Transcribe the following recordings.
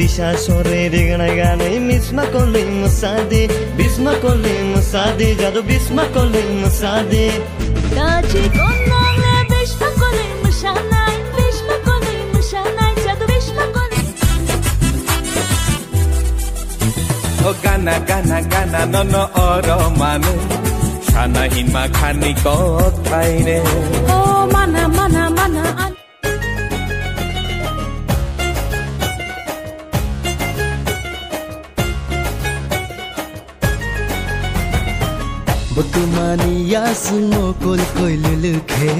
Risha sore digna gane misma calling musade bisma calling musade jado bisma calling musade kachi konole bisma calling mushanai jado bisma calling oh gana gana gana no oro manu sana hinma khani ko thaine oh mana Butumani yasimo kol koilulukhe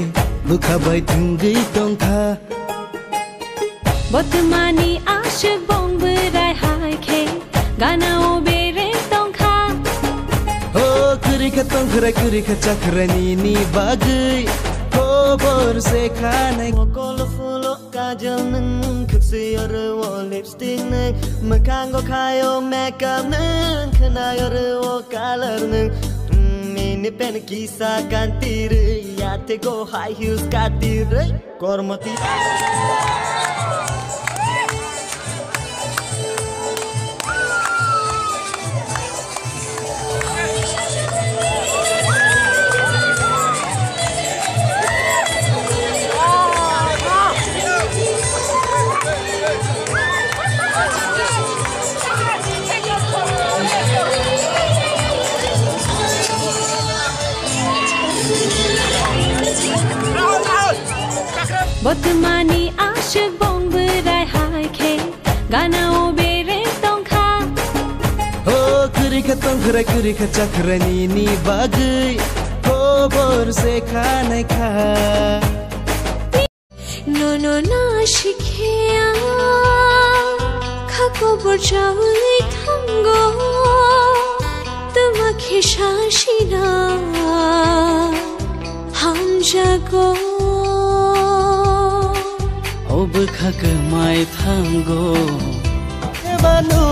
Bukha bai tungi tongkha Butumani ashik bong berai hai khe Gana o bere tongkha Oh kurikha tongkhra kurikha chakrani ni bagai Oh bor se khane Mokol fulo kajal nang Kuksi yorwo lipstick nang Makango khayo makeup nang Khana yorwo color nang Ni pen kisa kantir ya te go high heels katir kormati Butumani ashik bong berai hai khe Gana o bere tongkha Oh kurikha tongkhra kurikha chakrani ni bagai Oh bor se khane kha No shikhiya Khako borjawli thango Tuma khishashina Ham jago Ob khak mai thango Banu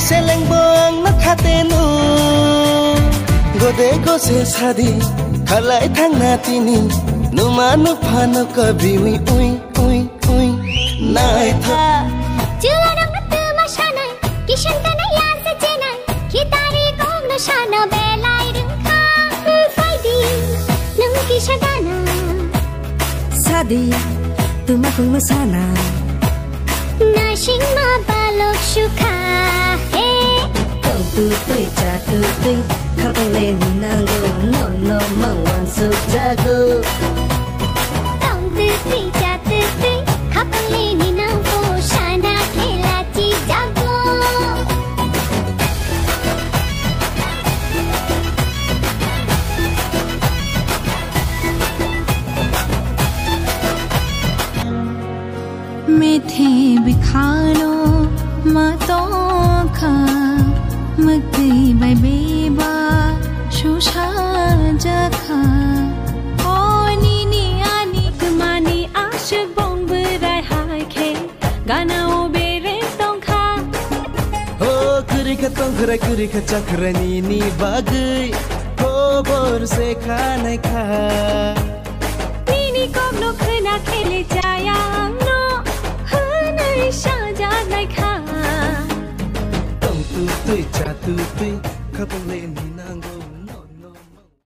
seleng bang na khatenu Gode go se sadi khalai thang na tini Numanu phanu kabi ui nai tha Chula dang na tu mashanai Kishan ta na ya se chenai Kitari kong na shana belai ring kha Fai di nang kishadana Sadi tuma kung masana Nashing ma balok shuka Hey Tong tu tui cha tu tui Kapang le ni nango No mang wan su jago Tong tu tui cha tu tui Kapang le ni nango Shana khela chi jago Methe bikhano mato kha mukti bai beba shusha jakha oni ni ani kumani ashik bong berai hai khe gana o bere tongkha Oh kurikha tongkhra kurikha chakrani ni bagai Oh bor se khane kha Nini kog no khna khele jayang no Hanai shaja nai kha Tong tu tui cha tu tui Kapang le ni nango